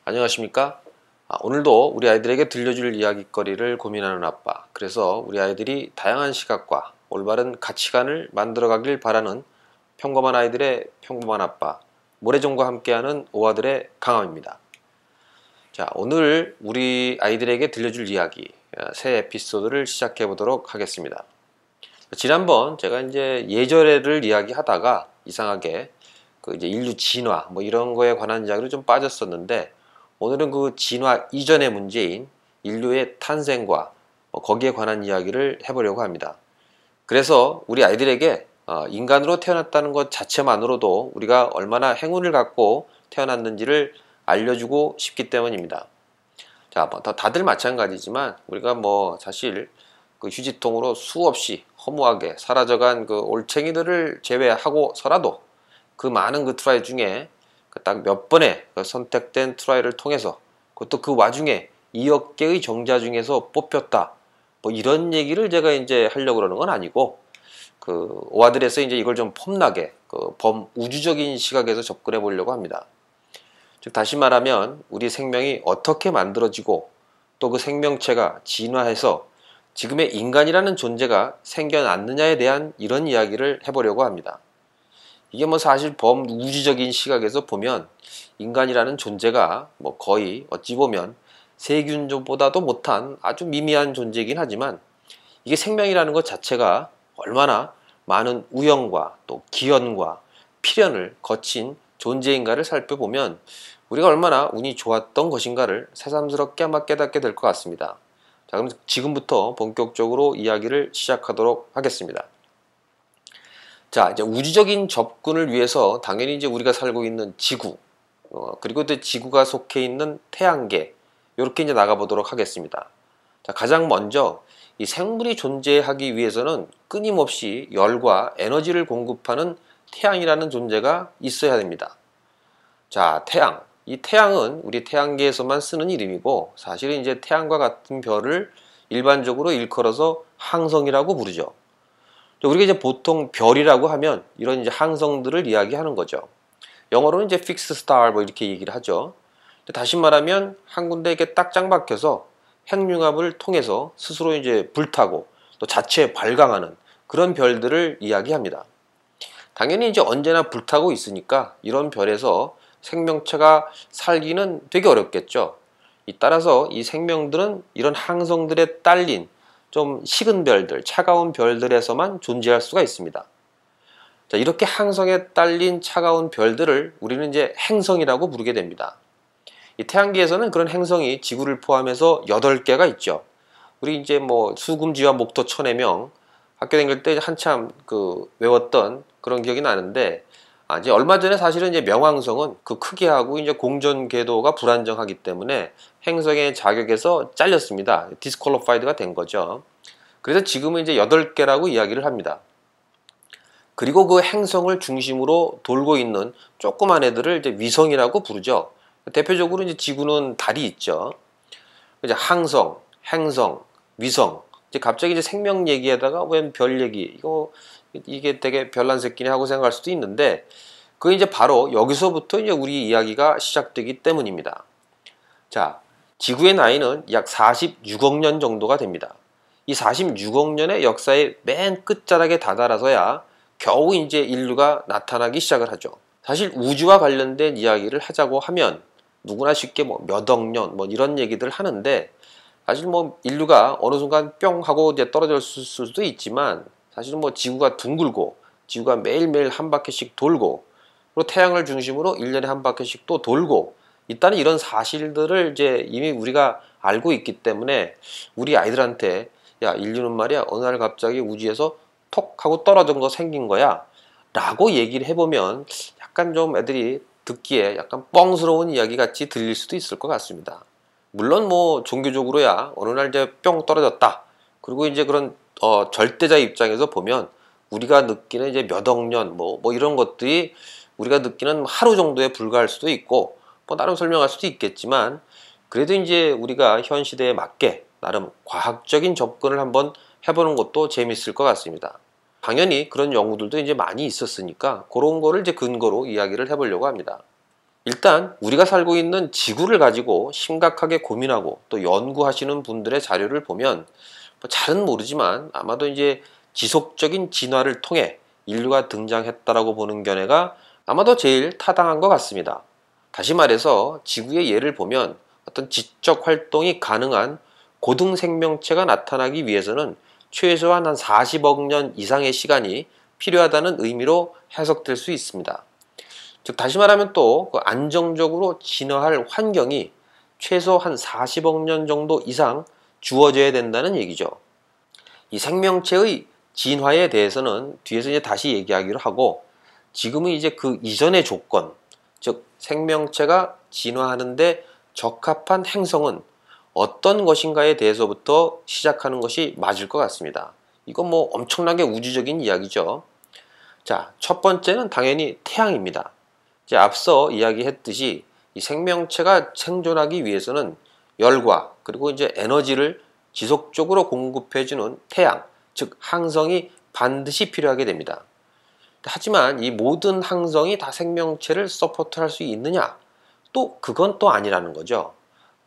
안녕하십니까? 오늘도 우리 아이들에게 들려줄 이야기거리를 고민하는 아빠. 그래서 우리 아이들이 다양한 시각과 올바른 가치관을 만들어가길 바라는 평범한 아이들의 평범한 아빠. 모래종과 함께하는 오아들의 강함입니다. 자, 오늘 우리 아이들에게 들려줄 이야기 새 에피소드를 시작해 보도록 하겠습니다. 지난번 제가 이제 예절을 이야기하다가 이상하게 이제 인류 진화 뭐 이런 거에 관한 이야기로 좀 빠졌었는데, 오늘은 그 진화 이전의 문제인 인류의 탄생과 거기에 관한 이야기를 해보려고 합니다. 그래서 우리 아이들에게 인간으로 태어났다는 것 자체만으로도 우리가 얼마나 행운을 갖고 태어났는지를 알려주고 싶기 때문입니다. 자, 다들 마찬가지지만 우리가 사실 그 휴지통으로 수없이 허무하게 사라져간 그 올챙이들을 제외하고서라도 그 많은 그 트라이 중에 딱 몇 번의 선택된 트라이를 통해서, 그것도 그 와중에 2억 개의 정자 중에서 뽑혔다, 뭐 이런 얘기를 제가 이제 하려고 그러는 건 아니고, 그 오아들에서 이제 이걸 좀 폼나게 그 범우주적인 시각에서 접근해 보려고 합니다. 즉 다시 말하면 우리 생명이 어떻게 만들어지고 또 그 생명체가 진화해서 지금의 인간이라는 존재가 생겨났느냐에 대한 이런 이야기를 해보려고 합니다. 이게 사실 범우주적인 시각에서 보면 인간이라는 존재가 거의 어찌 보면 세균보다도 못한 아주 미미한 존재이긴 하지만, 이게 생명이라는 것 자체가 얼마나 많은 우연과 또 기연과 필연을 거친 존재인가를 살펴보면 우리가 얼마나 운이 좋았던 것인가를 새삼스럽게 아마 깨닫게 될 것 같습니다. 자, 그럼 지금부터 본격적으로 이야기를 시작하도록 하겠습니다. 자, 이제 우주적인 접근을 위해서 당연히 이제 우리가 살고 있는 지구, 그리고 또 지구가 속해 있는 태양계, 이렇게 이제 나가보도록 하겠습니다. 자, 가장 먼저 이 생물이 존재하기 위해서는 끊임없이 열과 에너지를 공급하는 태양이라는 존재가 있어야 됩니다. 자, 태양. 이 태양은 우리 태양계에서만 쓰는 이름이고, 사실은 이제 태양과 같은 별을 일반적으로 일컬어서 항성이라고 부르죠. 우리가 이제 보통 별이라고 하면 이런 이제 항성들을 이야기하는 거죠. 영어로는 이제 fixed star 뭐 이렇게 얘기를 하죠. 다시 말하면 한 군데 이렇게 딱 짱 박혀서 핵융합을 통해서 스스로 이제 불타고 또 자체 발광하는 그런 별들을 이야기합니다. 당연히 이제 언제나 불타고 있으니까 이런 별에서 생명체가 살기는 되게 어렵겠죠. 따라서 이 생명들은 이런 항성들에 딸린 좀 식은 별들, 차가운 별들에서만 존재할 수가 있습니다. 자, 이렇게 항성에 딸린 차가운 별들을 우리는 이제 행성이라고 부르게 됩니다. 이 태양계에서는 그런 행성이 지구를 포함해서 8개가 있죠. 우리 이제 수금지와 목토 천해명 학교 다닐 때 한참 외웠던 그런 기억이 나는데, 이제 얼마 전에 사실은 이제 명왕성은 그 크기하고 이제 공전 궤도가 불안정하기 때문에 행성의 자격에서 잘렸습니다. 디스퀄리파이드가 된 거죠. 그래서 지금은 이제 8개라고 이야기를 합니다. 그리고 그 행성을 중심으로 돌고 있는 조그만 애들을 이제 위성이라고 부르죠. 대표적으로 이제 지구는 달이 있죠. 이제 항성, 행성, 위성. 이제 갑자기 이제 생명 얘기에다가 웬 별 얘기, 이게 되게 별난 새끼네 하고 생각할 수도 있는데, 그게 이제 바로 여기서부터 이제 우리 이야기가 시작되기 때문입니다. 자, 지구의 나이는 약 46억 년 정도가 됩니다. 이 46억 년의 역사의 맨 끝자락에 다다라서야 겨우 이제 인류가 나타나기 시작을 하죠. 사실 우주와 관련된 이야기를 하자고 하면 누구나 쉽게 몇 억 년 이런 얘기들 하는데, 사실 인류가 어느 순간 뿅 하고 이제 떨어졌을 수도 있지만, 사실은 지구가 둥글고 지구가 매일매일 한 바퀴씩 돌고 그리고 태양을 중심으로 1년에 한 바퀴씩 또 돌고 있다는 이런 사실들을 이제 이미 우리가 알고 있기 때문에, 우리 아이들한테 야, 인류는 말이야 어느 날 갑자기 우주에서 톡 하고 떨어진 거 생긴 거야 라고 얘기를 해보면 약간 좀 애들이 듣기에 약간 뻥스러운 이야기 같이 들릴 수도 있을 것 같습니다. 물론 종교적으로야 어느 날 이제 뿅 떨어졌다, 그리고 이제 그런 절대자 입장에서 보면 우리가 느끼는 이제 몇 억 년 이런 것들이 우리가 느끼는 하루 정도에 불과할 수도 있고 나름 설명할 수도 있겠지만, 그래도 이제 우리가 현 시대에 맞게 나름 과학적인 접근을 한번 해보는 것도 재밌을 것 같습니다. 당연히 그런 연구들도 이제 많이 있었으니까 그런 거를 이제 근거로 이야기를 해보려고 합니다. 일단 우리가 살고 있는 지구를 가지고 심각하게 고민하고 또 연구하시는 분들의 자료를 보면 뭐 잘은 모르지만 아마도 이제 지속적인 진화를 통해 인류가 등장했다라고 보는 견해가 아마도 제일 타당한 것 같습니다. 다시 말해서 지구의 예를 보면 어떤 지적 활동이 가능한 고등 생명체가 나타나기 위해서는 최소한 한 40억 년 이상의 시간이 필요하다는 의미로 해석될 수 있습니다. 즉 다시 말하면 또 그 안정적으로 진화할 환경이 최소 한 40억 년 정도 이상 주어져야 된다는 얘기죠. 이 생명체의 진화에 대해서는 뒤에서 이제 다시 얘기하기로 하고, 지금은 이제 그 이전의 조건, 즉 생명체가 진화하는데 적합한 행성은 어떤 것인가에 대해서부터 시작하는 것이 맞을 것 같습니다. 이건 뭐 엄청나게 우주적인 이야기죠. 자, 첫 번째는 당연히 태양입니다. 이제 앞서 이야기했듯이 이 생명체가 생존하기 위해서는 열과 그리고 이제 에너지를 지속적으로 공급해주는 태양, 즉 항성이 반드시 필요하게 됩니다. 하지만 이 모든 항성이 다 생명체를 서포트할 수 있느냐? 또 그건 또 아니라는 거죠.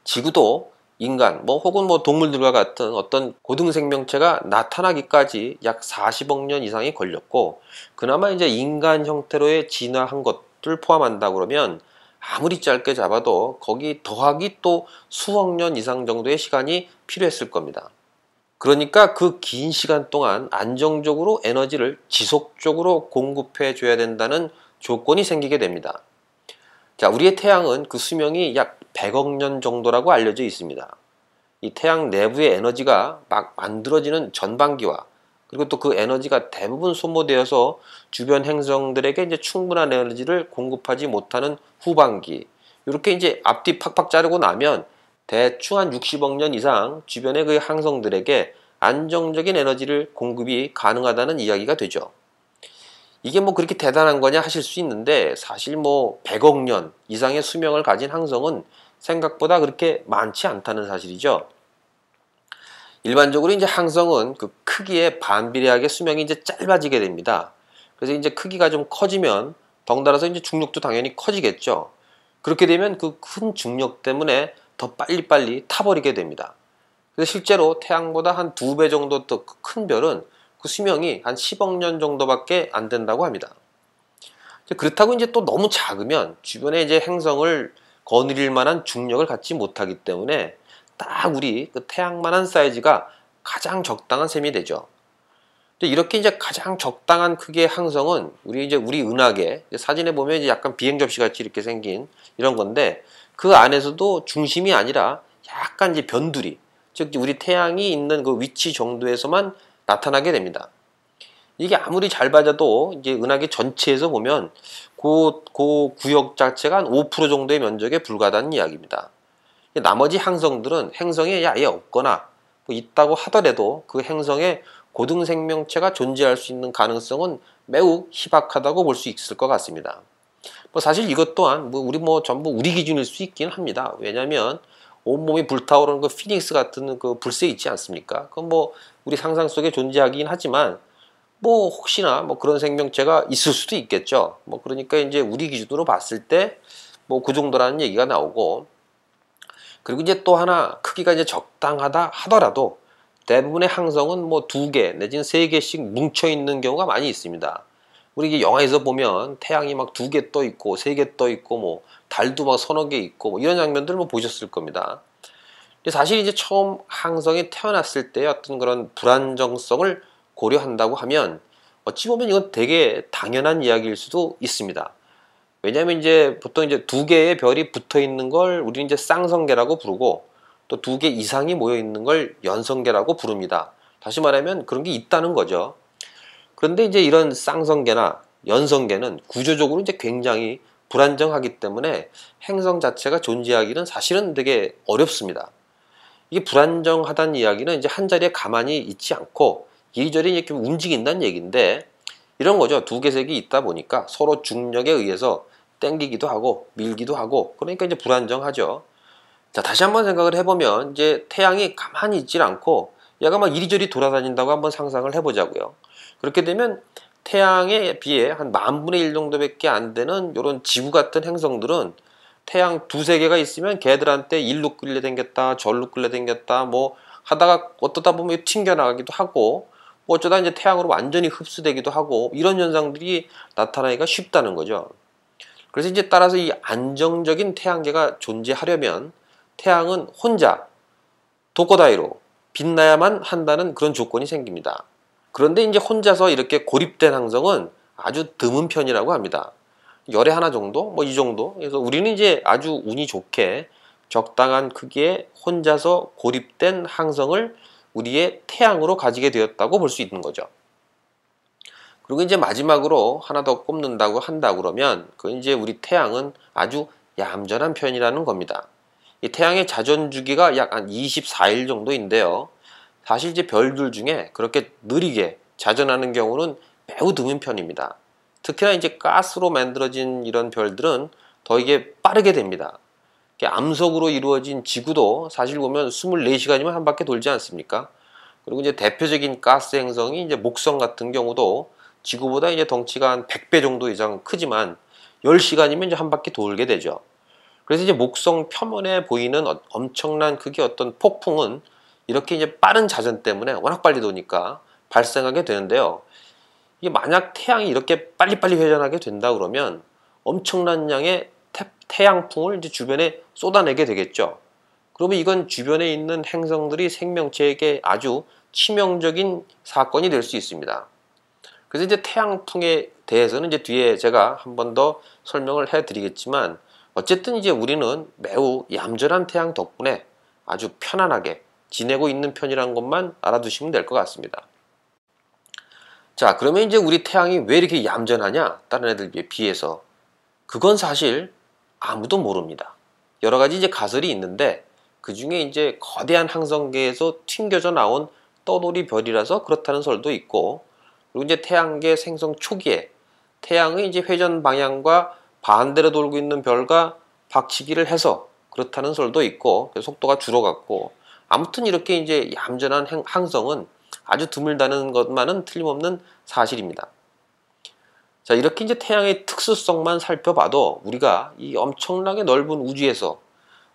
지구도 인간, 혹은 동물들과 같은 어떤 고등 생명체가 나타나기까지 약 40억 년 이상이 걸렸고, 그나마 이제 인간 형태로의 진화한 것들 포함한다 그러면 아무리 짧게 잡아도 거기 더하기 또 수억 년 이상 정도의 시간이 필요했을 겁니다. 그러니까 그 긴 시간 동안 안정적으로 에너지를 지속적으로 공급해 줘야 된다는 조건이 생기게 됩니다. 자, 우리의 태양은 그 수명이 약 100억 년 정도라고 알려져 있습니다. 이 태양 내부의 에너지가 막 만들어지는 전반기와 그리고 또 그 에너지가 대부분 소모되어서 주변 행성들에게 이제 충분한 에너지를 공급하지 못하는 후반기, 이렇게 이제 앞뒤 팍팍 자르고 나면 대충 한 60억 년 이상 주변의 그 항성들에게 안정적인 에너지를 공급이 가능하다는 이야기가 되죠. 이게 뭐 그렇게 대단한 거냐 하실 수 있는데, 사실 100억 년 이상의 수명을 가진 항성은 생각보다 그렇게 많지 않다는 사실이죠. 일반적으로 이제 항성은 그 크기에 반비례하게 수명이 이제 짧아지게 됩니다. 그래서 이제 크기가 좀 커지면 덩달아서 이제 중력도 당연히 커지겠죠. 그렇게 되면 그 큰 중력 때문에 더 빨리빨리 타버리게 됩니다. 그래서 실제로 태양보다 한 2배 정도 더 큰 별은 그 수명이 한 10억 년 정도밖에 안 된다고 합니다. 그렇다고 이제 또 너무 작으면 주변에 이제 행성을 거느릴 만한 중력을 갖지 못하기 때문에 딱 우리 그 태양만한 사이즈가 가장 적당한 셈이 되죠. 이렇게 이제 가장 적당한 크기의 항성은 우리 은하계 사진에 보면 이제 약간 비행 접시 같이 이렇게 생긴 이런 건데, 그 안에서도 중심이 아니라 약간 이제 변두리, 즉 우리 태양이 있는 그 위치 정도에서만 나타나게 됩니다. 이게 아무리 잘 봐도 이제 은하계 전체에서 보면 그 구역 자체가 한 5% 정도의 면적에 불과하다는 이야기입니다. 나머지 항성들은 행성에 아예 없거나 있다고 하더라도 그 행성에 고등 생명체가 존재할 수 있는 가능성은 매우 희박하다고 볼 수 있을 것 같습니다. 사실 이것 또한 우리 전부 우리 기준일 수 있긴 합니다. 왜냐하면 온몸이 불타오르는 그 피닉스 같은 그 불새 있지 않습니까? 그건 우리 상상 속에 존재하긴 하지만 혹시나 그런 생명체가 있을 수도 있겠죠. 그러니까 이제 우리 기준으로 봤을 때 그 정도라는 얘기가 나오고, 그리고 이제 또 하나 크기가 이제 적당하다 하더라도 대부분의 항성은 2개 내지는 3개씩 뭉쳐 있는 경우가 많이 있습니다. 우리 이게 영화에서 보면 태양이 막 2개 떠 있고 3개 떠 있고 달도 막 서너 개 있고 이런 장면들 보셨을 겁니다. 사실 이제 처음 항성이 태어났을 때 어떤 그런 불안정성을 고려한다고 하면 어찌 보면 이건 되게 당연한 이야기일 수도 있습니다. 왜냐하면 이제 보통 이제 2개의 별이 붙어 있는 걸 우리는 이제 쌍성계라고 부르고, 또 2개 이상이 모여 있는 걸 연성계라고 부릅니다. 다시 말하면 그런 게 있다는 거죠. 그런데 이제 이런 쌍성계나 연성계는 구조적으로 이제 굉장히 불안정하기 때문에 행성 자체가 존재하기는 사실은 되게 어렵습니다. 이게 불안정하다는 이야기는 이제 한 자리에 가만히 있지 않고 이리저리 이렇게 움직인다는 얘기인데, 이런 거죠. 2개, 3개 있다 보니까 서로 중력에 의해서 땡기기도 하고 밀기도 하고, 그러니까 이제 불안정하죠. 자, 다시 한번 생각을 해보면 이제 태양이 가만히 있질 않고 얘가 막 이리저리 돌아다닌다고 한번 상상을 해보자고요. 그렇게 되면 태양에 비해 한 10,000분의 1 정도밖에 안 되는 이런 지구 같은 행성들은 태양 두세 개가 있으면 걔들한테 일로 끌려다녔다, 절로 끌려다녔다, 뭐 하다가 어떠다 보면 튕겨나가기도 하고, 뭐 어쩌다 이제 태양으로 완전히 흡수되기도 하고, 이런 현상들이 나타나기가 쉽다는 거죠. 그래서 이제 따라서 이 안정적인 태양계가 존재하려면 태양은 혼자 도코다이로 빛나야만 한다는 그런 조건이 생깁니다. 그런데 이제 혼자서 이렇게 고립된 항성은 아주 드문 편이라고 합니다. 열에 하나 정도? 뭐 이 정도? 그래서 우리는 이제 아주 운이 좋게 적당한 크기의 혼자서 고립된 항성을 우리의 태양으로 가지게 되었다고 볼 수 있는 거죠. 그리고 이제 마지막으로 하나 더 꼽는다고 한다 그러면 그 이제 우리 태양은 아주 얌전한 편이라는 겁니다. 이 태양의 자전 주기가 약 한 24일 정도인데요. 사실 이제 별들 중에 그렇게 느리게 자전하는 경우는 매우 드문 편입니다. 특히나 이제 가스로 만들어진 이런 별들은 더 이게 빠르게 됩니다. 암석으로 이루어진 지구도 사실 보면 24시간이면 한 바퀴 돌지 않습니까? 그리고 이제 대표적인 가스 행성이 이제 목성 같은 경우도 지구보다 이제 덩치가 한 100배 정도 이상 크지만 10시간이면 이제 한 바퀴 돌게 되죠. 그래서 이제 목성 표면에 보이는 엄청난 크기의 어떤 폭풍은 이렇게 이제 빠른 자전 때문에 워낙 빨리 도니까 발생하게 되는데요. 이게 만약 태양이 이렇게 빨리빨리 회전하게 된다 그러면 엄청난 양의 태양풍을 이제 주변에 쏟아내게 되겠죠. 그러면 이건 주변에 있는 행성들이 생명체에게 아주 치명적인 사건이 될 수 있습니다. 그래서 이제 태양풍에 대해서는 이제 뒤에 제가 한 번 더 설명을 해드리겠지만 어쨌든 이제 우리는 매우 얌전한 태양 덕분에 아주 편안하게 지내고 있는 편이라는 것만 알아두시면 될 것 같습니다. 자, 그러면 이제 우리 태양이 왜 이렇게 얌전하냐? 다른 애들에 비해서. 그건 사실 아무도 모릅니다. 여러 가지 이제 가설이 있는데 그 중에 이제 거대한 항성계에서 튕겨져 나온 떠돌이 별이라서 그렇다는 설도 있고, 그리고 이제 태양계 생성 초기에 태양의 이제 회전 방향과 반대로 돌고 있는 별과 박치기를 해서 그렇다는 설도 있고, 속도가 줄어갔고, 아무튼 이렇게 이제 얌전한 항성은 아주 드물다는 것만은 틀림없는 사실입니다. 자, 이렇게 이제 태양의 특수성만 살펴봐도 우리가 이 엄청나게 넓은 우주에서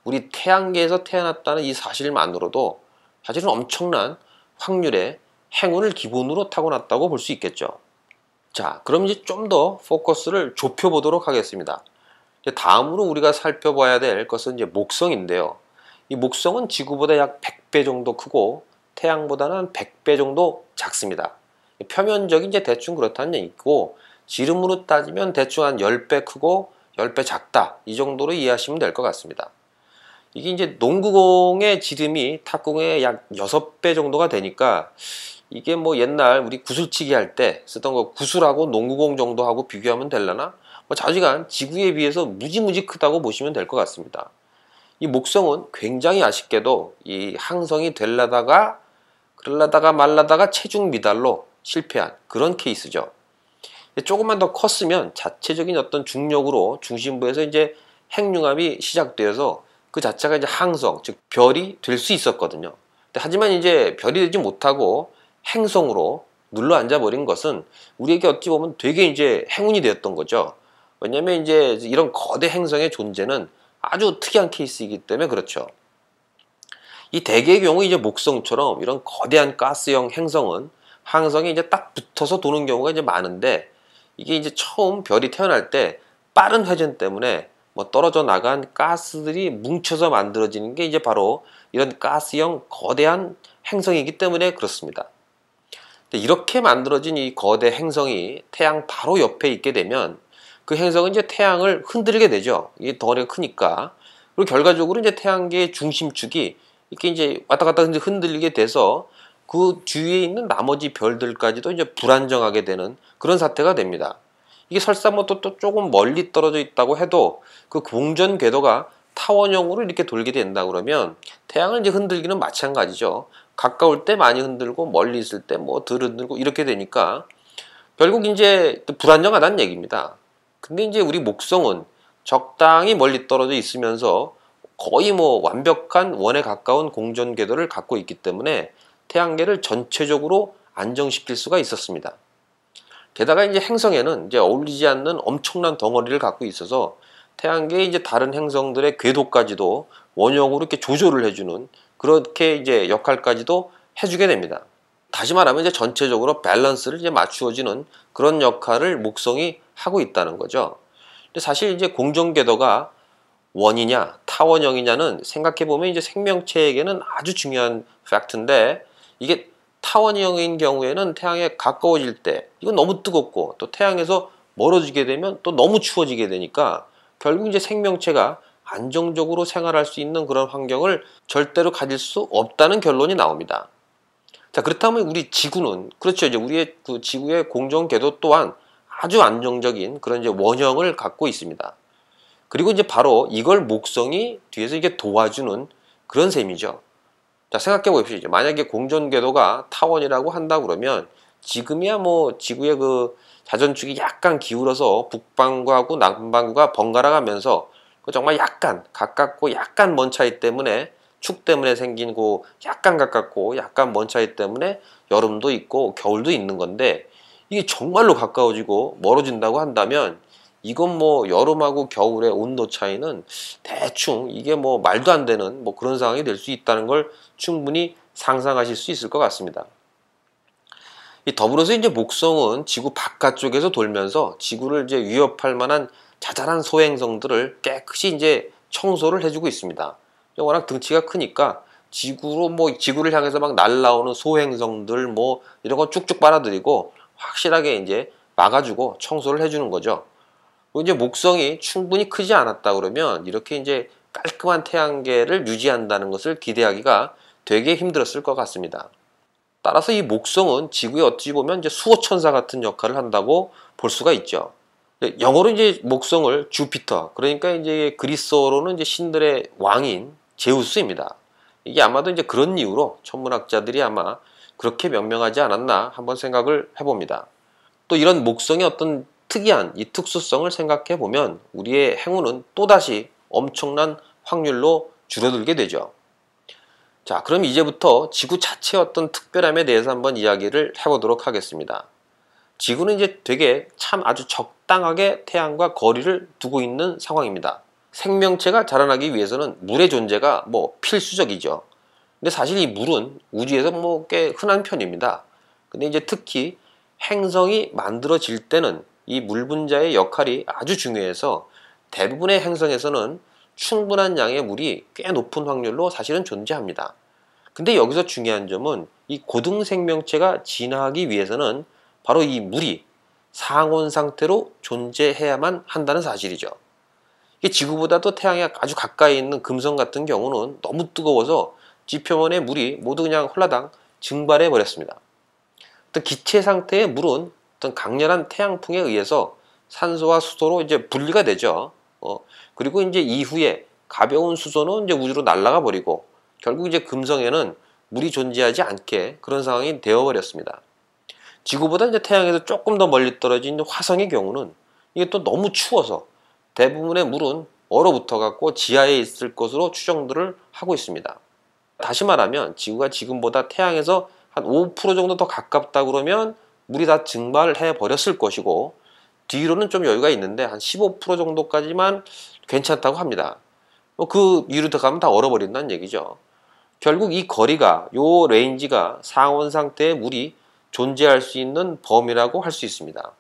우리 태양계에서 태어났다는 이 사실만으로도 사실은 엄청난 확률의 행운을 기본으로 타고났다고 볼 수 있겠죠. 자, 그럼 이제 좀 더 포커스를 좁혀보도록 하겠습니다. 다음으로 우리가 살펴봐야 될 것은 이제 목성인데요. 이 목성은 지구보다 약 100배 정도 크고 태양보다는 100배 정도 작습니다. 표면적인 이제 대충 그렇다는 얘기고, 지름으로 따지면 대충 한 10배 크고 10배 작다, 이 정도로 이해하시면 될 것 같습니다. 이게 이제 농구공의 지름이 탁구공의 약 6배 정도가 되니까 이게 뭐 옛날 우리 구슬치기 할 때 쓰던 거 구슬하고 농구공 정도하고 비교하면 되려나? 뭐 자지간 지구에 비해서 무지무지 크다고 보시면 될 것 같습니다. 이 목성은 굉장히 아쉽게도 이 항성이 되려다가 그러려다가 말라다가 체중 미달로 실패한 그런 케이스죠. 조금만 더 컸으면 자체적인 어떤 중력으로 중심부에서 이제 핵융합이 시작되어서 그 자체가 이제 항성, 즉 별이 될 수 있었거든요. 하지만 이제 별이 되지 못하고 행성으로 눌러 앉아 버린 것은 우리에게 어찌 보면 되게 이제 행운이 되었던 거죠. 왜냐면 이제 이런 거대 행성의 존재는 아주 특이한 케이스이기 때문에 그렇죠. 이 대개의 경우 이제 목성처럼 이런 거대한 가스형 행성은 항성에 이제 딱 붙어서 도는 경우가 이제 많은데, 이게 이제 처음 별이 태어날 때 빠른 회전 때문에 뭐 떨어져 나간 가스들이 뭉쳐서 만들어지는 게 이제 바로 이런 가스형 거대한 행성이기 때문에 그렇습니다. 이렇게 만들어진 이 거대 행성이 태양 바로 옆에 있게 되면 그 행성은 이제 태양을 흔들게 되죠. 이게 덩어리가 크니까. 그리고 결과적으로 이제 태양계의 중심축이 이렇게 이제 왔다 갔다 흔들리게 돼서 그 주위에 있는 나머지 별들까지도 이제 불안정하게 되는 그런 사태가 됩니다. 이게 설사 뭐 또 조금 멀리 떨어져 있다고 해도 그 공전 궤도가 타원형으로 이렇게 돌게 된다 그러면 태양을 이제 흔들기는 마찬가지죠. 가까울 때 많이 흔들고 멀리 있을 때 뭐 덜 흔들고 이렇게 되니까 결국 이제 불안정하다는 얘기입니다. 근데 이제 우리 목성은 적당히 멀리 떨어져 있으면서 거의 뭐 완벽한 원에 가까운 공전 궤도를 갖고 있기 때문에 태양계를 전체적으로 안정시킬 수가 있었습니다. 게다가 이제 행성에는 이제 어울리지 않는 엄청난 덩어리를 갖고 있어서 태양계의 이제 다른 행성들의 궤도까지도 원형으로 이렇게 조절을 해주는 그렇게 이제 역할까지도 해주게 됩니다. 다시 말하면 이제 전체적으로 밸런스를 이제 맞추어주는 그런 역할을 목성이 하고 있다는 거죠. 근데 사실 이제 공전궤도가 원이냐 타원형이냐는 생각해보면 이제 생명체에게는 아주 중요한 팩트인데, 이게 타원형인 경우에는 태양에 가까워질 때 이건 너무 뜨겁고, 또 태양에서 멀어지게 되면 또 너무 추워지게 되니까 결국 이제 생명체가 안정적으로 생활할 수 있는 그런 환경을 절대로 가질 수 없다는 결론이 나옵니다. 자, 그렇다면 우리 지구는, 그렇죠, 이제 우리의 그 지구의 공전 궤도 또한 아주 안정적인 그런 이제 원형을 갖고 있습니다. 그리고 이제 바로 이걸 목성이 뒤에서 이게 도와주는 그런 셈이죠. 자, 생각해 보십시오. 만약에 공전 궤도가 타원이라고 한다 그러면 지금이야 뭐 지구의 그 자전축이 약간 기울어서 북반구하고 남반구가 번갈아 가면서 정말 약간 가깝고 약간 먼 차이 때문에, 축 때문에 생긴 그 약간 가깝고 약간 먼 차이 때문에 여름도 있고 겨울도 있는 건데, 이게 정말로 가까워지고 멀어진다고 한다면 이건 뭐 여름하고 겨울의 온도 차이는 대충 이게 뭐 말도 안 되는 뭐 그런 상황이 될 수 있다는 걸 충분히 상상하실 수 있을 것 같습니다. 더불어서 이제 목성은 지구 바깥쪽에서 돌면서 지구를 이제 위협할 만한 자잘한 소행성들을 깨끗이 이제 청소를 해주고 있습니다. 워낙 등치가 크니까 지구로 뭐 지구를 향해서 막 날라오는 소행성들 뭐 이런 거 쭉쭉 빨아들이고 확실하게 이제 막아주고 청소를 해주는 거죠. 그리고 이제 목성이 충분히 크지 않았다 그러면 이렇게 이제 깔끔한 태양계를 유지한다는 것을 기대하기가 되게 힘들었을 것 같습니다. 따라서 이 목성은 지구에 어찌 보면 이제 수호천사 같은 역할을 한다고 볼 수가 있죠. 영어로 이제 목성을 주피터, 그러니까 이제 그리스어로는 이제 신들의 왕인 제우스입니다. 이게 아마도 이제 그런 이유로 천문학자들이 아마 그렇게 명명하지 않았나 한번 생각을 해봅니다. 또 이런 목성의 어떤 특이한 이 특수성을 생각해 보면 우리의 행운은 또다시 엄청난 확률로 줄어들게 되죠. 자, 그럼 이제부터 지구 자체의 어떤 특별함에 대해서 한번 이야기를 해보도록 하겠습니다. 지구는 이제 되게 참 아주 적당하게 태양과 거리를 두고 있는 상황입니다. 생명체가 자라나기 위해서는 물의 존재가 뭐 필수적이죠. 근데 사실 이 물은 우주에서 뭐 꽤 흔한 편입니다. 근데 이제 특히 행성이 만들어질 때는 이 물 분자의 역할이 아주 중요해서 대부분의 행성에서는 충분한 양의 물이 꽤 높은 확률로 사실은 존재합니다. 근데 여기서 중요한 점은 이 고등 생명체가 진화하기 위해서는 바로 이 물이 상온 상태로 존재해야만 한다는 사실이죠. 이게 지구보다도 태양에 아주 가까이 있는 금성 같은 경우는 너무 뜨거워서 지표면의 물이 모두 그냥 홀라당 증발해 버렸습니다. 어떤 기체 상태의 물은 어떤 강렬한 태양풍에 의해서 산소와 수소로 이제 분리가 되죠. 그리고 이제 이후에 가벼운 수소는 이제 우주로 날아가 버리고 결국 이제 금성에는 물이 존재하지 않게 그런 상황이 되어버렸습니다. 지구보다 이제 태양에서 조금 더 멀리 떨어진 화성의 경우는 이게 또 너무 추워서 대부분의 물은 얼어붙어 갖고 지하에 있을 것으로 추정들을 하고 있습니다. 다시 말하면 지구가 지금보다 태양에서 한 5% 정도 더 가깝다 그러면 물이 다 증발해 버렸을 것이고, 뒤로는 좀 여유가 있는데 한 15% 정도까지만 괜찮다고 합니다. 그 위로 들어가면 다 얼어버린다는 얘기죠. 결국 이 거리가, 요 레인지가 상온 상태의 물이 존재할 수 있는 범위라고 할 수 있습니다.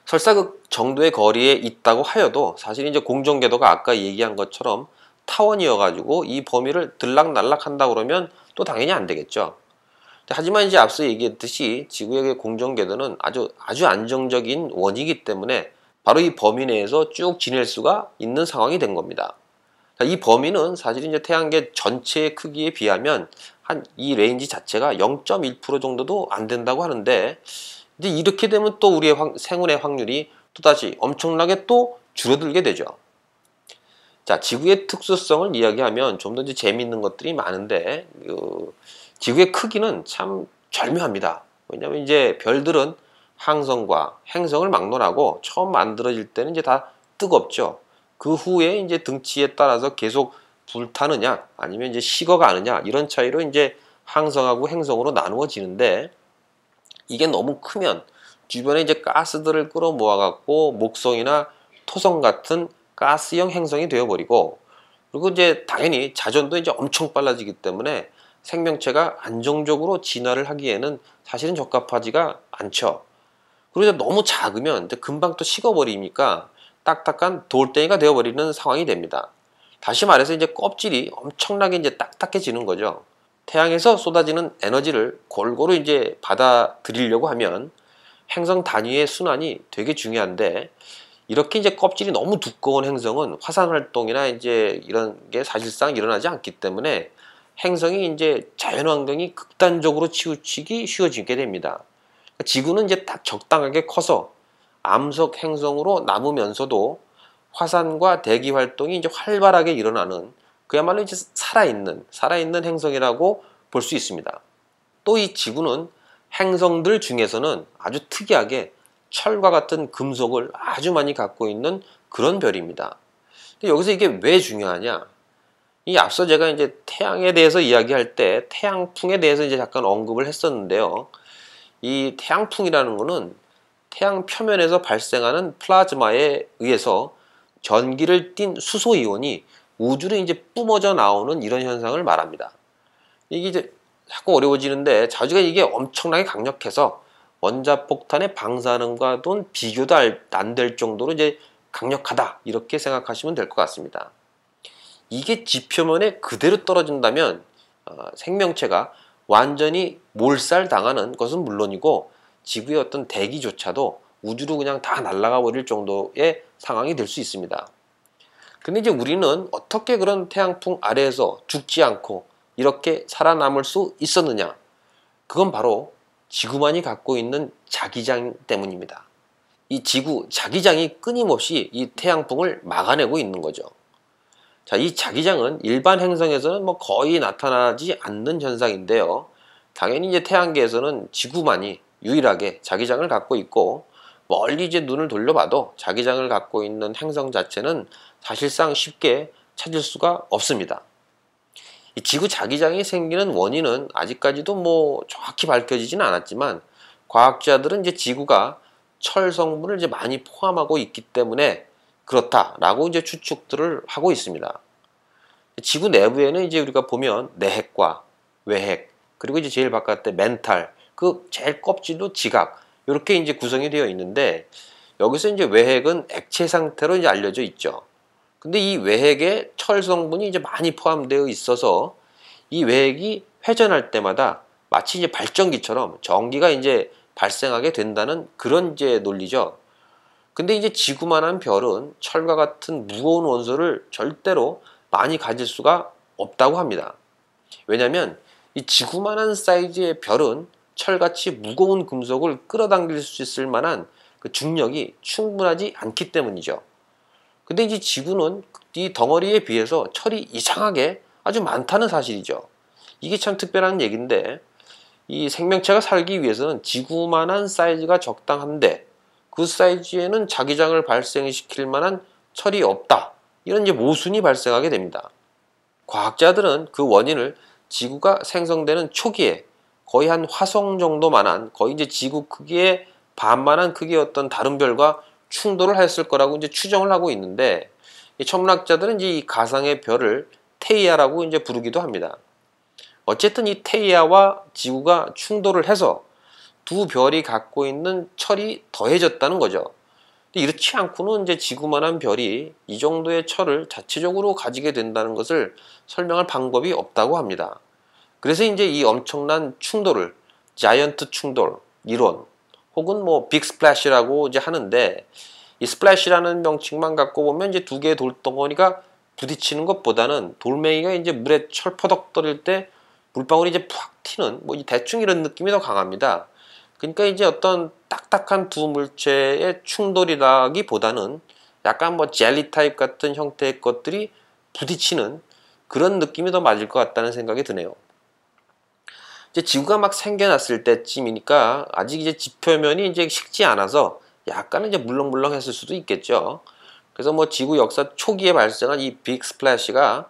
설사 그 정도의 거리에 있다고 하여도 사실 이제 공전궤도가 아까 얘기한 것처럼 타원이어가지고 이 범위를 들락날락 한다 그러면 또 당연히 안 되겠죠. 하지만 이제 앞서 얘기했듯이 지구의 공전궤도는 아주 안정적인 원이기 때문에 바로 이 범위 내에서 쭉 지낼 수가 있는 상황이 된 겁니다. 이 범위는 사실 이제 태양계 전체의 크기에 비하면 한 이 레인지 자체가 0.1% 정도도 안 된다고 하는데, 이제 이렇게 되면 또 우리의 생운의 확률이 또다시 엄청나게 또 줄어들게 되죠. 자, 지구의 특수성을 이야기하면 좀 더 이제 재미있는 것들이 많은데, 지구의 크기는 참 절묘합니다. 왜냐하면 이제 별들은 항성과 행성을 막론하고 처음 만들어질 때는 이제 다 뜨겁죠. 그 후에 이제 등치에 따라서 계속 불타느냐 아니면 이제 식어가느냐 이런 차이로 이제 항성하고 행성으로 나누어지는데, 이게 너무 크면 주변에 이제 가스들을 끌어모아 갖고 목성이나 토성 같은 가스형 행성이 되어버리고, 그리고 이제 당연히 자전도 이제 엄청 빨라지기 때문에 생명체가 안정적으로 진화를 하기에는 사실은 적합하지가 않죠. 그리고 이제 너무 작으면 이제 금방 또 식어버리니까 딱딱한 돌덩이가 되어버리는 상황이 됩니다. 다시 말해서 이제 껍질이 엄청나게 이제 딱딱해지는 거죠. 태양에서 쏟아지는 에너지를 골고루 이제 받아들이려고 하면 행성 단위의 순환이 되게 중요한데, 이렇게 이제 껍질이 너무 두꺼운 행성은 화산 활동이나 이제 이런 게 사실상 일어나지 않기 때문에 행성이 이제 자연 환경이 극단적으로 치우치기 쉬워지게 됩니다. 지구는 이제 딱 적당하게 커서 암석 행성으로 남으면서도 화산과 대기 활동이 이제 활발하게 일어나는, 그야말로 이제 살아있는 행성이라고 볼 수 있습니다. 또 이 지구는 행성들 중에서는 아주 특이하게 철과 같은 금속을 아주 많이 갖고 있는 그런 별입니다. 근데 여기서 이게 왜 중요하냐? 이 앞서 제가 이제 태양에 대해서 이야기할 때 태양풍에 대해서 이제 잠깐 언급을 했었는데요. 이 태양풍이라는 거는 태양 표면에서 발생하는 플라즈마에 의해서 전기를 띤 수소 이온이 우주로 이제 뿜어져 나오는 이런 현상을 말합니다. 이게 이제 자꾸 어려워지는데, 자주가 이게 엄청나게 강력해서 원자폭탄의 방사능과도 비교도 안 될 정도로 이제 강력하다, 이렇게 생각하시면 될 것 같습니다. 이게 지표면에 그대로 떨어진다면 생명체가 완전히 몰살당하는 것은 물론이고 지구의 어떤 대기조차도 우주로 그냥 다 날아가 버릴 정도의 상황이 될 수 있습니다. 근데 이제 우리는 어떻게 그런 태양풍 아래에서 죽지 않고 이렇게 살아남을 수 있었느냐? 그건 바로 지구만이 갖고 있는 자기장 때문입니다. 이 지구 자기장이 끊임없이 이 태양풍을 막아내고 있는 거죠. 자, 이 자기장은 일반 행성에서는 뭐 거의 나타나지 않는 현상인데요. 당연히 이제 태양계에서는 지구만이 유일하게 자기장을 갖고 있고, 멀리 이제 눈을 돌려봐도 자기장을 갖고 있는 행성 자체는 사실상 쉽게 찾을 수가 없습니다. 이 지구 자기장이 생기는 원인은 아직까지도 뭐 정확히 밝혀지지는 않았지만, 과학자들은 이제 지구가 철 성분을 이제 많이 포함하고 있기 때문에 그렇다라고 이제 추측들을 하고 있습니다. 지구 내부에는 이제 우리가 보면 내핵과 외핵, 그리고 이제 제일 바깥에 멘탈, 그 제일 껍질도 지각, 이렇게 이제 구성이 되어 있는데, 여기서 이제 외핵은 액체 상태로 이제 알려져 있죠. 근데 이 외핵에 철 성분이 이제 많이 포함되어 있어서 이 외핵이 회전할 때마다 마치 이제 발전기처럼 전기가 이제 발생하게 된다는 그런 이제 논리죠. 근데 이제 지구만한 별은 철과 같은 무거운 원소를 절대로 많이 가질 수가 없다고 합니다. 왜냐하면 이 지구만한 사이즈의 별은 철같이 무거운 금속을 끌어당길 수 있을 만한 그 중력이 충분하지 않기 때문이죠. 근데 이제 지구는 이 덩어리에 비해서 철이 이상하게 아주 많다는 사실이죠. 이게 참 특별한 얘기인데, 이 생명체가 살기 위해서는 지구만한 사이즈가 적당한데 그 사이즈에는 자기장을 발생시킬 만한 철이 없다, 이런 이제 모순이 발생하게 됩니다. 과학자들은 그 원인을 지구가 생성되는 초기에 거의 한 화성 정도만한, 거의 이제 지구 크기의 반만한 크기의 어떤 다른 별과 충돌을 했을 거라고 이제 추정을 하고 있는데, 이 천문학자들은 이제 이 가상의 별을 테이아라고 이제 부르기도 합니다. 어쨌든 이 테이아와 지구가 충돌을 해서 두 별이 갖고 있는 철이 더해졌다는 거죠. 이렇지 않고는 이제 지구만한 별이 이 정도의 철을 자체적으로 가지게 된다는 것을 설명할 방법이 없다고 합니다. 그래서 이제 이 엄청난 충돌을 자이언트 충돌 이론, 혹은 뭐 빅 스플래시라고 이제 하는데, 이 스플래시라는 명칭만 갖고 보면 이제 두 개의 돌덩어리가 부딪히는 것보다는 돌멩이가 이제 물에 철퍼덕 떨릴 때 물방울이 이제 푹 튀는, 뭐 대충 이런 느낌이 더 강합니다. 그러니까 이제 어떤 딱딱한 두 물체의 충돌이라기보다는 약간 뭐 젤리 타입 같은 형태의 것들이 부딪히는 그런 느낌이 더 맞을 것 같다는 생각이 드네요. 이제 지구가 막 생겨났을 때쯤이니까 아직 이제 지표면이 이제 식지 않아서 약간은 이제 물렁물렁했을 수도 있겠죠. 그래서 뭐 지구 역사 초기에 발생한 이 빅 스플래시가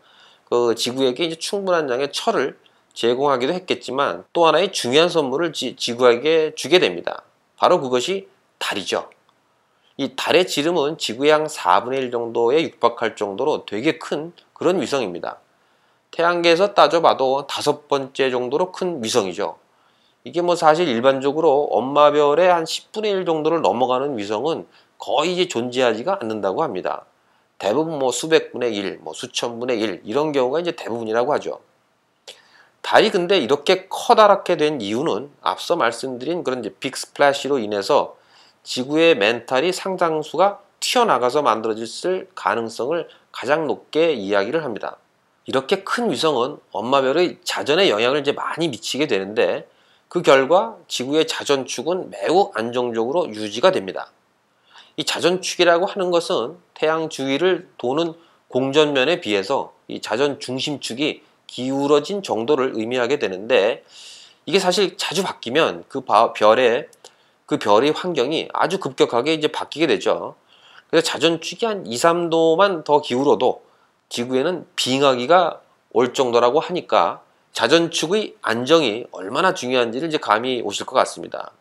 그 지구에게 이제 충분한 양의 철을 제공하기도 했겠지만, 또 하나의 중요한 선물을 지구에게 주게 됩니다. 바로 그것이 달이죠. 이 달의 지름은 지구의 한 4분의 1 정도에 육박할 정도로 되게 큰 그런 위성입니다. 태양계에서 따져봐도 5번째 정도로 큰 위성이죠. 이게 뭐 사실 일반적으로 엄마별의 한 10분의 1 정도를 넘어가는 위성은 거의 이제 존재하지가 않는다고 합니다. 대부분 뭐 수백분의 1, 뭐 수천분의 1 이런 경우가 이제 대부분이라고 하죠. 달이 근데 이렇게 커다랗게 된 이유는 앞서 말씀드린 그런 이제 빅 스플래시로 인해서 지구의 멘탈이 상당수가 튀어나가서 만들어질 가능성을 가장 높게 이야기를 합니다. 이렇게 큰 위성은 엄마별의 자전에 영향을 이제 많이 미치게 되는데 그 결과 지구의 자전축은 매우 안정적으로 유지가 됩니다. 이 자전축이라고 하는 것은 태양 주위를 도는 공전면에 비해서 이 자전 중심축이 기울어진 정도를 의미하게 되는데 이게 사실 자주 바뀌면 그 별의 환경이 아주 급격하게 이제 바뀌게 되죠. 그래서 자전축이 한 2, 3도만 더 기울어도 지구에는 빙하기가 올 정도라고 하니까 자전축의 안정이 얼마나 중요한지를 이제 감이 오실 것 같습니다.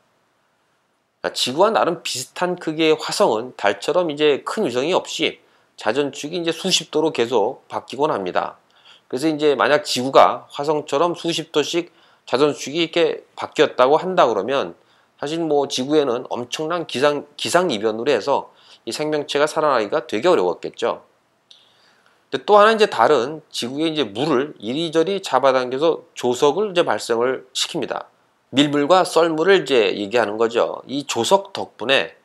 지구와 나름 비슷한 크기의 화성은 달처럼 이제 큰 위성이 없이 자전축이 이제 수십 도로 계속 바뀌곤 합니다. 그래서 이제 만약 지구가 화성처럼 수십 도씩 자전축이 이렇게 바뀌었다고 한다 그러면 사실 뭐 지구에는 엄청난 기상이변으로 해서 이 생명체가 살아나기가 되게 어려웠겠죠. 근데 또 하나 이제 달은 지구의 이제 물을 이리저리 잡아당겨서 조석을 이제 발생을 시킵니다. 밀물과 썰물을 이제 얘기하는 거죠. 이 조석 덕분에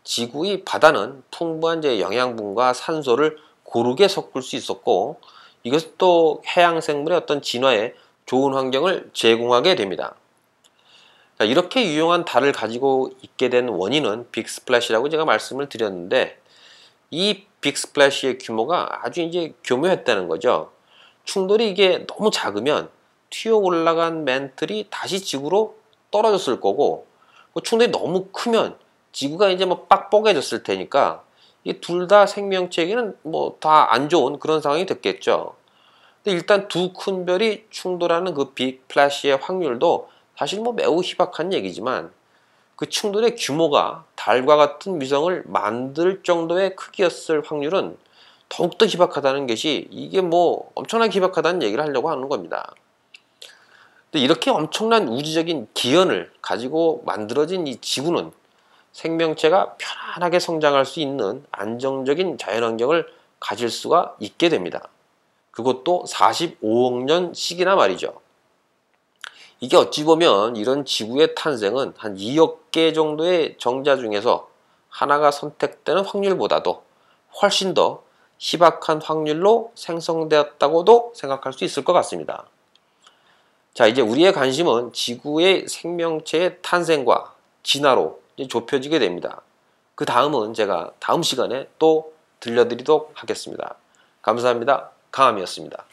지구의 바다는 풍부한 이제 영양분과 산소를 고르게 섞을 수 있었고 이것은 또 해양 생물의 어떤 진화에 좋은 환경을 제공하게 됩니다. 자, 이렇게 유용한 달을 가지고 있게 된 원인은 빅 스플래시라고 제가 말씀을 드렸는데 이 빅 스플래시의 규모가 아주 이제 교묘했다는 거죠. 충돌이 이게 너무 작으면 튀어 올라간 맨틀이 다시 지구로 떨어졌을 거고 충돌이 너무 크면 지구가 이제 뭐 빡빡해졌을 테니까 이 둘 다 생명체에게는 뭐 다 안 좋은 그런 상황이 됐겠죠. 근데 일단 두 큰 별이 충돌하는 그 빅 플래시의 확률도 사실 뭐 매우 희박한 얘기지만 그 충돌의 규모가 달과 같은 위성을 만들 정도의 크기였을 확률은 더욱더 희박하다는 것이 이게 뭐 엄청나게 희박하다는 얘기를 하려고 하는 겁니다. 근데 이렇게 엄청난 우주적인 기원을 가지고 만들어진 이 지구는 생명체가 편안하게 성장할 수 있는 안정적인 자연환경을 가질 수가 있게 됩니다. 그것도 45억 년씩이나 말이죠. 이게 어찌 보면 이런 지구의 탄생은 한 2억 개 정도의 정자 중에서 하나가 선택되는 확률보다도 훨씬 더 희박한 확률로 생성되었다고도 생각할 수 있을 것 같습니다. 자, 이제 우리의 관심은 지구의 생명체의 탄생과 진화로 이제 좁혀지게 됩니다. 그 다음은 제가 다음 시간에 또 들려드리도록 하겠습니다. 감사합니다. 강함이었습니다.